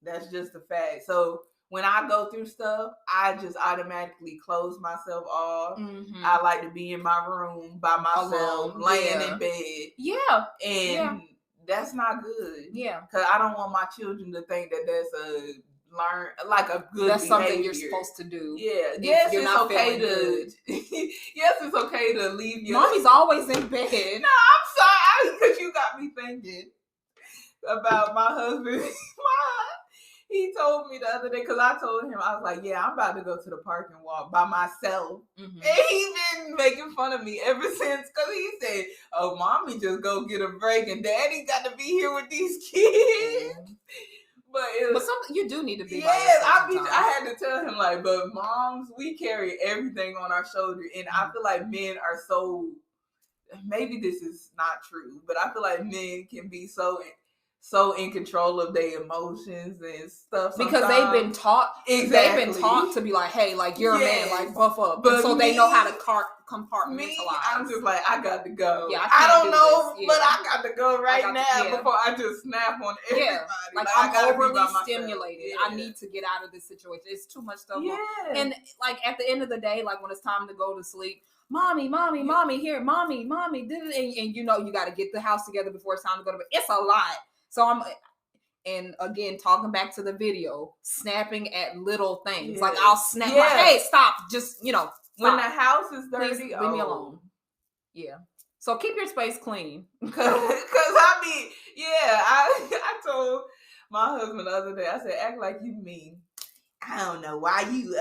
That's just a fact. So when I go through stuff, I just automatically close myself off. Mm-hmm. I like to be in my room by myself, laying in bed. Yeah. And that's not good. Yeah. Because I don't want my children to think that that's a good that's behavior. something you're supposed to do. Yeah. Yes, you're it's not okay good. Yes, it's okay to leave your Mommy's always in bed. No, I'm sorry, because you got me thinking about my husband. He told me the other day, because I told him, I was like, yeah, I'm about to go to the park and walk by myself. Mm-hmm. And he's been making fun of me ever since, because he said, oh, mommy just go get a break, and daddy got to be here with these kids. Mm-hmm. But something you do need to be. Yes, I had to tell him, like, but moms, we carry everything on our shoulder, and I feel like men are so, maybe this is not true, but I feel like men can be so in control of their emotions and stuff sometimes. Because they've been taught. Exactly. They've been taught to be like, hey, like, you're a man, like, buff up. But so they know how to compartmentalize. I'm just like, I got to go. Yeah, I don't know, but I got to go now before I just snap on everybody. Yeah. Like I'm overly stimulated. Yeah. I need to get out of this situation. It's too much stuff. Yeah. And like at the end of the day, like when it's time to go to sleep, mommy, here, mommy, and you know you got to get the house together before it's time to go to bed. It's a lot. So and again, talking back to the video, snapping at little things. Like I'll snap, like, hey, stop. Just, stop. When the house is dirty, please leave me alone. Yeah. So keep your space clean. Cause I mean, I told my husband the other day, I said, act like you mean. I don't know why you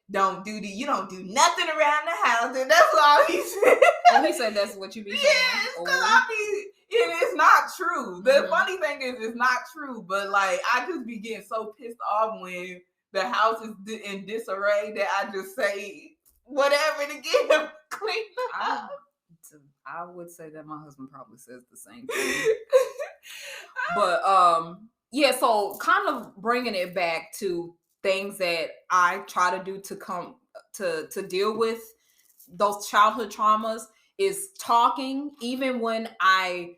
you don't do nothing around the house. And that's all he said. And he said that's what you be saying. Yes, because I mean, it is not true. The funny thing is, it's not true. But like, I just be getting so pissed off when the house is in disarray that I just say whatever to get him cleaned up. I would say that my husband probably says the same thing. But yeah, so kind of bringing it back to things that I try to do to deal with those childhood traumas is talking, even when I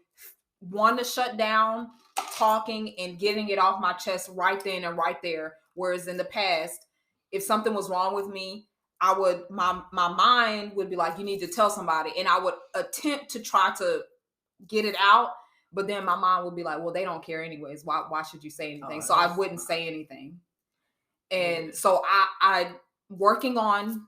want to shut down, talking and getting it off my chest right then and right there. Whereas in the past, if something was wrong with me, I would, my mind would be like, you need to tell somebody. And I would attempt to try to get it out. But then my mind would be like, well, they don't care anyways. Why should you say anything? So I wouldn't say anything. And so I working on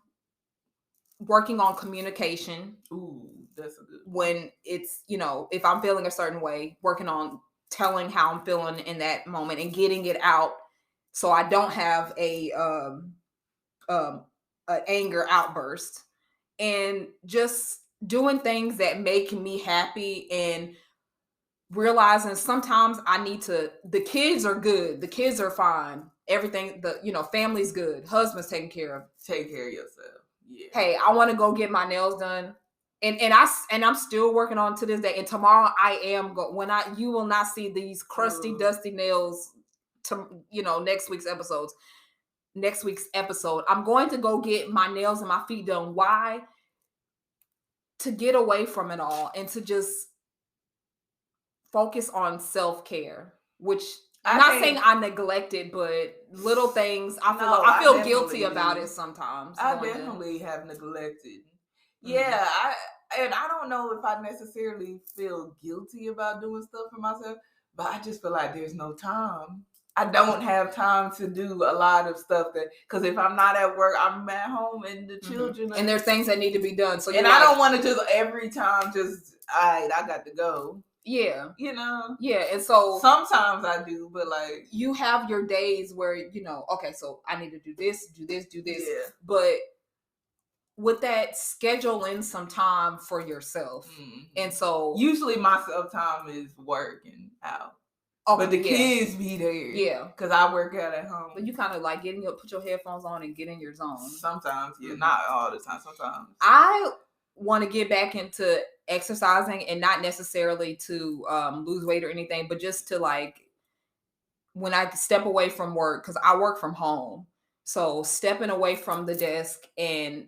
communication. Ooh, that's a good one. When it's, if I'm feeling a certain way, working on telling how I'm feeling in that moment and getting it out, so I don't have an anger outburst, and just doing things that make me happy, and realizing sometimes I need to. The kids are good. The kids are fine. Everything, family's good. Husband's taken care of. Take care of yourself. Yeah. Hey, I want to go get my nails done. And I'm still working on to this day. And tomorrow I am you will not see these crusty, dusty nails to next week's episode. I'm going to go get my nails and my feet done. Why? To get away from it all and to just focus on self-care, which I'm not saying I neglect it, but little things I feel guilty about it sometimes. I definitely have neglected. Yeah, I don't know if I necessarily feel guilty about doing stuff for myself, but I just feel like there's no time. I don't have time to do a lot of stuff because if I'm not at work, I'm at home and the children. And there's things that need to be done. So I don't want to just every time I got to go. Yeah. Yeah. And so sometimes I do, but like you have your days where, okay, so I need to do this. Yeah. But with that, schedule in some time for yourself. Mm-hmm. And so usually my self time is working out. Okay, but the kids be there. Yeah. Because I work out at home. But you kind of like put your headphones on and get in your zone. Sometimes, yeah. Not all the time. Sometimes. I want to get back into exercising, and not necessarily to lose weight or anything, but just to when I step away from work, because I work from home. So stepping away from the desk, and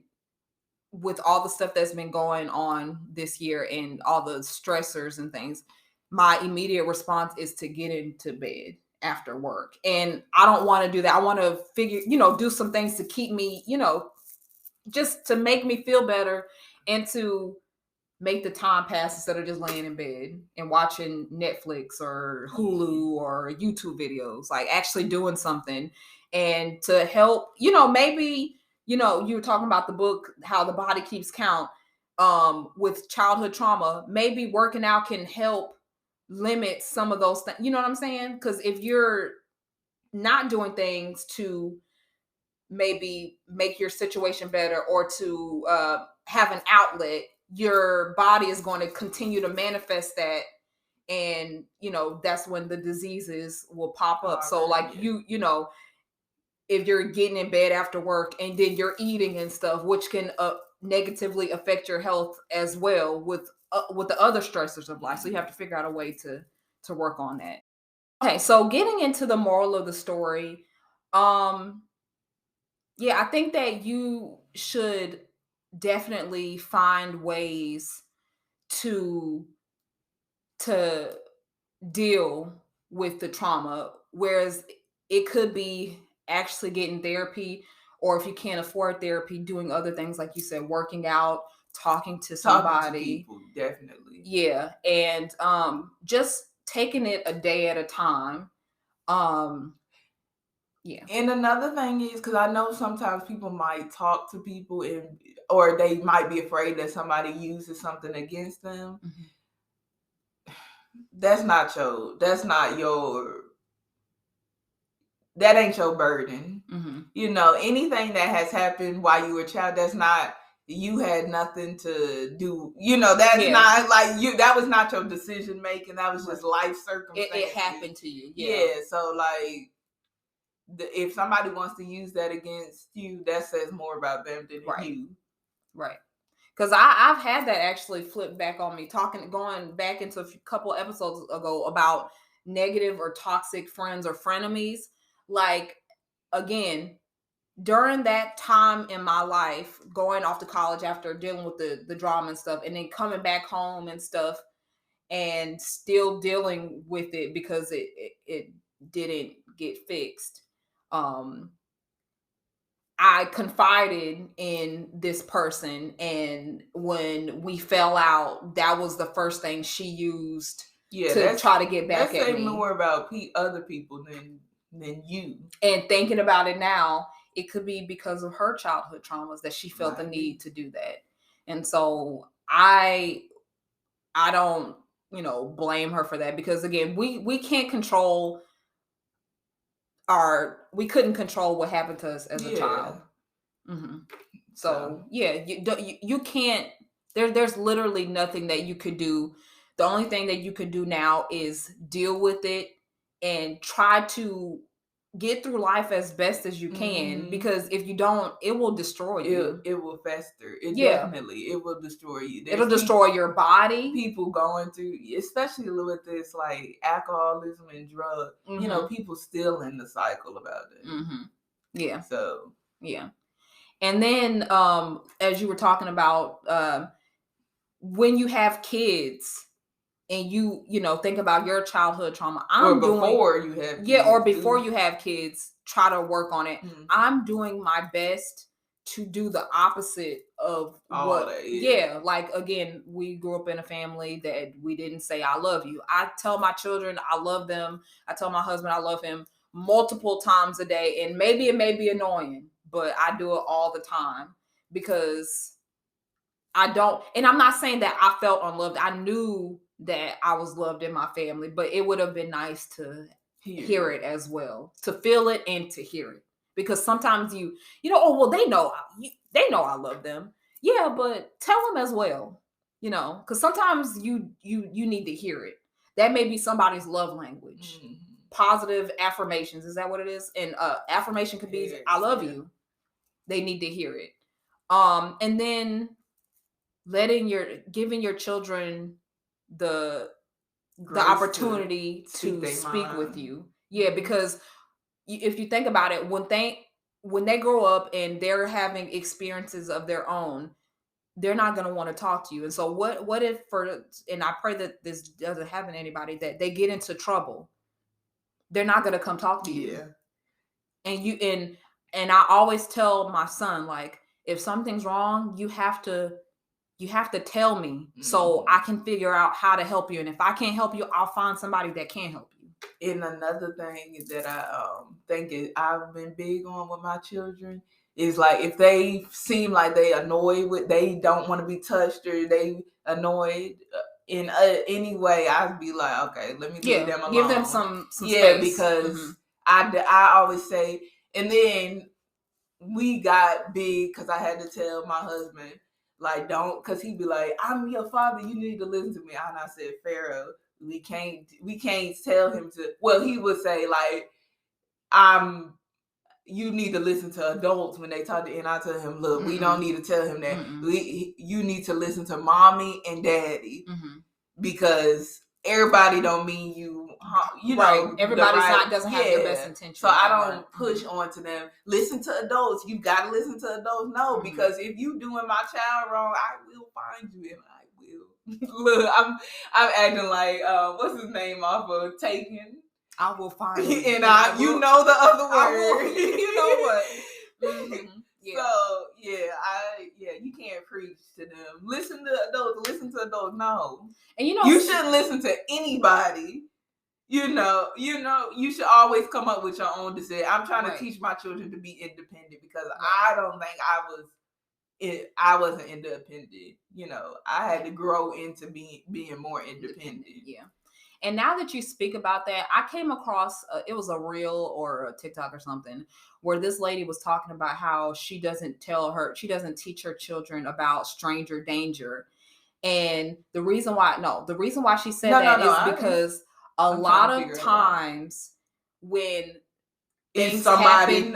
with all the stuff that's been going on this year and all the stressors and things, my immediate response is to get into bed after work. And I don't want to do that. I want to do some things to keep me, just to make me feel better and to make the time pass instead of just laying in bed and watching Netflix or Hulu or YouTube videos, like actually doing something. And to help, maybe, you were talking about the book, How the Body Keeps Count, with childhood trauma. Maybe working out can help limit some of those things. You know what I'm saying? Because if you're not doing things to maybe make your situation better or to have an outlet, your body is going to continue to manifest that. And, that's when the diseases will pop up. So if you're getting in bed after work and then you're eating and stuff, which can negatively affect your health as well with the other stressors of life. So you have to figure out a way to work on that. Okay, so getting into the moral of the story, I think that you should definitely find ways to deal with the trauma, whereas it could be actually getting therapy, or if you can't afford therapy, doing other things like you said, working out, talking to somebody. Talking to people, definitely. Yeah, and just taking it a day at a time. Yeah. And another thing is, because I know sometimes people might talk to people or they might be afraid that somebody uses something against them. Mm-hmm. That ain't your burden. Mm-hmm. Anything that has happened while you were a child, you had nothing to do. That's not like you. That was not your decision making. That was just life circumstances. It happened to you. Yeah. So if somebody wants to use that against you, that says more about them than you. Right. Because I've had that actually flip back on me, going back into a couple episodes ago about negative or toxic friends or frenemies. Again, during that time in my life, going off to college after dealing with the drama and stuff, and then coming back home and stuff, and still dealing with it because it didn't get fixed. I confided in this person, and when we fell out, that was the first thing she used to try to get back at me. That's more about other people than than you. And thinking about it now, it could be because of her childhood traumas that she felt the need to do that. And so I don't, blame her for that, because again, we can't control we couldn't control what happened to us as a child. Mm-hmm. So you can't, there's literally nothing that you could do. The only thing that you could do now is deal with it and try to get through life as best as you can, because if you don't, it will destroy you. It will fester. It will destroy you. It'll destroy your body. People going through, especially with this like alcoholism and drugs, people still in the cycle about it. Mm-hmm. Yeah. So yeah. And then as you were talking about, when you have kids and you think about your childhood trauma, before you have kids, try to work on it. Mm-hmm. I'm doing my best to do the opposite of like, again, we grew up in a family that we didn't say I love you. I tell my children I love them. I tell my husband I love him multiple times a day, and maybe it may be annoying, but I do it all the time, because I don't, and I'm not saying that I felt unloved. I knew that I was loved in my family, but it would have been nice to hear it as well, to feel it and to hear it. Because sometimes they know I love them. Yeah, but tell them as well, because sometimes you need to hear it. That may be somebody's love language. Mm-hmm. Positive affirmations. Is that what it is? And affirmation could be, I love you. They need to hear it. And then giving your children the opportunity to speak with you. Yeah, because if you think about it, when they grow up and they're having experiences of their own, they're not going to want to talk to you. And so what if and I pray that this doesn't happen to anybody, that they get into trouble, they're not going to come talk to you. And and I always tell my son, like, if something's wrong, you have to tell me, so I can figure out how to help you. And if I can't help you, I'll find somebody that can help you. And another thing that I think I've been big on with my children is, like, if they seem like they annoyed they don't want to be touched, or they annoyed in any way, I'd be like, okay, let me leave them alone. Give them some space. Because I always say, and then we got big because I had to tell my husband, like, don't, because he'd be like, I'm your father, you need to listen to me. And I said, Pharaoh, we can't tell him to, well, he would say, like, you need to listen to adults when they talk to, and I tell him, look, we don't need to tell him that. You need to listen to mommy and daddy, because everybody don't mean you know, everybody's doesn't have your best intentions. So I don't push onto them. Listen to adults. You got to listen to adults. No, because if you doing my child wrong, I will find you, and I will. Look, I'm acting like what's his name off of Taken. I will find you, and you know the other word. You know what? Yeah. So you can't preach to them. Listen to adults. No, and you shouldn't listen to anybody. You should always come up with your own decision. I'm trying to teach my children to be independent, because I don't think I wasn't independent. I had to grow into being more independent. Yeah. And now that you speak about that, I came across, it was a reel or a TikTok or something, where this lady was talking about how she doesn't teach her children about stranger danger. And the reason why she said that is because a lot of times when things happen,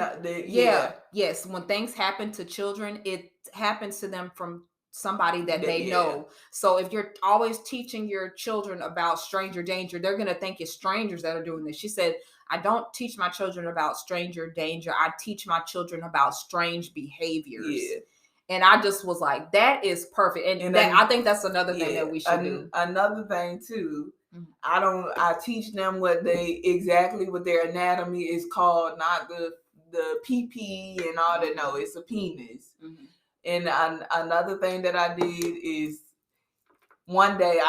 when things happen to children, it happens to them from somebody that they know. So if you're always teaching your children about stranger danger, they're going to think it's strangers that are doing this. She said, I don't teach my children about stranger danger. I teach my children about strange behaviors. Yeah. And I just was like, that is perfect. And I think that's another thing that we should do. Another thing too, I teach them what their anatomy is called, not the PP and all that. No, it's a penis. Mm-hmm. And another thing that I did is, one day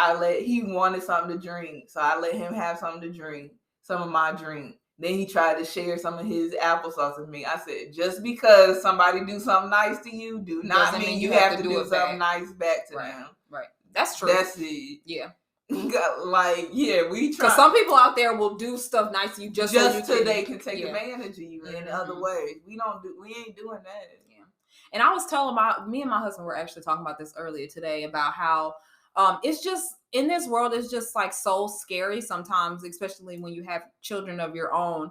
he wanted something to drink. So I let him have something to drink, some of my drink. Then he tried to share some of his applesauce with me. I said, just because somebody do something nice to you, do not mean you have to do something nice back to them. Right. That's true. That's it. Yeah. Like, yeah, we try. Because some people out there will do stuff nice to you just so they can take advantage of you in other ways. We ain't doing that. Yeah. And I was telling me and my husband were actually talking about this earlier today about how it's just in this world, it's just like so scary sometimes, especially when you have children of your own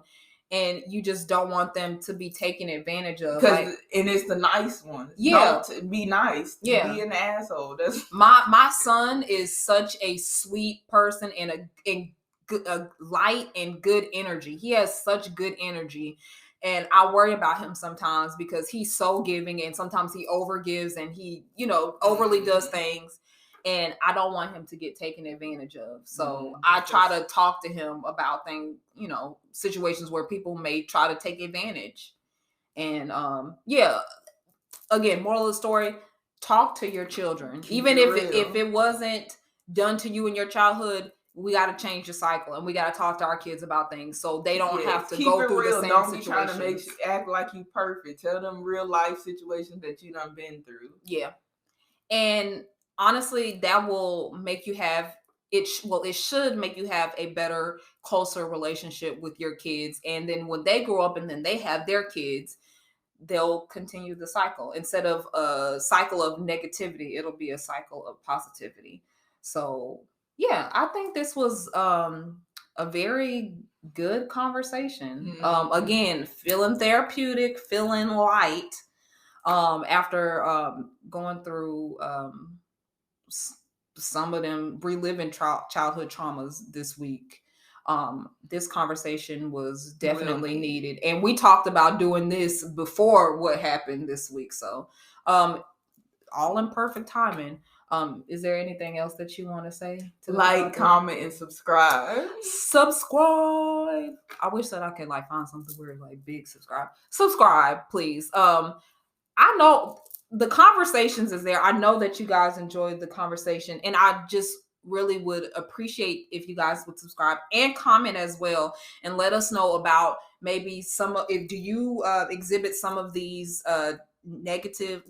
and you just don't want them to be taken advantage of. And it's the nice ones. Yeah. Don't be nice. Yeah. Be an asshole. That's my son is such a sweet person and a light and good energy. He has such good energy. And I worry about him sometimes because he's so giving and sometimes he overgives and he, overly does things. And I don't want him to get taken advantage of. So I try to talk to him about things, situations where people may try to take advantage. And again, moral of the story, talk to your children. Even if it wasn't done to you in your childhood, we got to change the cycle and we got to talk to our kids about things so they don't have to go through the same don't situations. Be trying to make you act like you perfect. Tell them real life situations that you done been through. Yeah. And honestly, that will make you have it should make you have a better, closer relationship with your kids. And then when they grow up and then they have their kids, they'll continue the cycle. Instead of a cycle of negativity, it'll be a cycle of positivity. So yeah, I think this was a very good conversation. Mm-hmm. Again, feeling therapeutic, feeling light after going through some of them reliving childhood traumas this week. This conversation was definitely needed. And we talked about doing this before what happened this week. So all in perfect timing. Is there anything else that you want to say? Like, comment, and subscribe. Subscribe. I wish that I could find something weird like big subscribe. Subscribe, please. I know the conversations is there. I know that you guys enjoyed the conversation, and I just really would appreciate if you guys would subscribe and comment as well, and let us know about maybe do you exhibit some of these negative,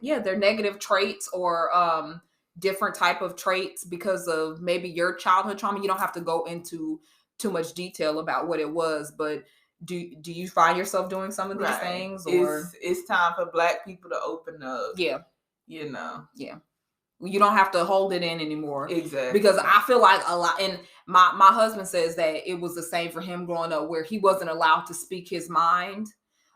they're negative traits or different type of traits because of maybe your childhood trauma. You don't have to go into too much detail about what it was, but do you find yourself doing some of these things? Or it's time for Black people to open up. Yeah. Yeah. You don't have to hold it in anymore. Exactly. Because I feel like a lot, and my husband says that it was the same for him growing up, where he wasn't allowed to speak his mind.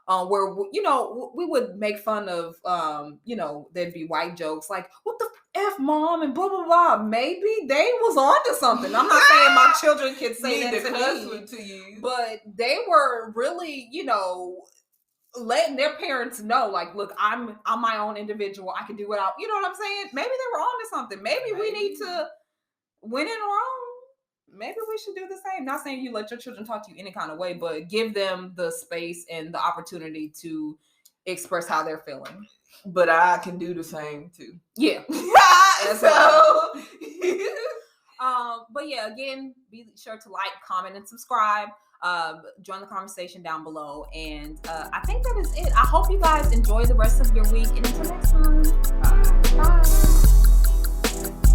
Where, we would make fun of, there'd be white jokes like, what the F, mom, and blah, blah, blah. Maybe they was onto something. I'm not saying my children can say that to you, but they were really, letting their parents know, like, look, I'm my own individual. I can do what you know what I'm saying? Maybe they were onto something. Maybe we need to, when in Rome, maybe we should do the same. Not saying you let your children talk to you any kind of way, but give them the space and the opportunity to express how they're feeling. But I can do the same too. Yeah. So but yeah, again, be sure to like, comment, and subscribe. Join the conversation down below. And I think that is it. I hope you guys enjoy the rest of your week. And until next time. Bye.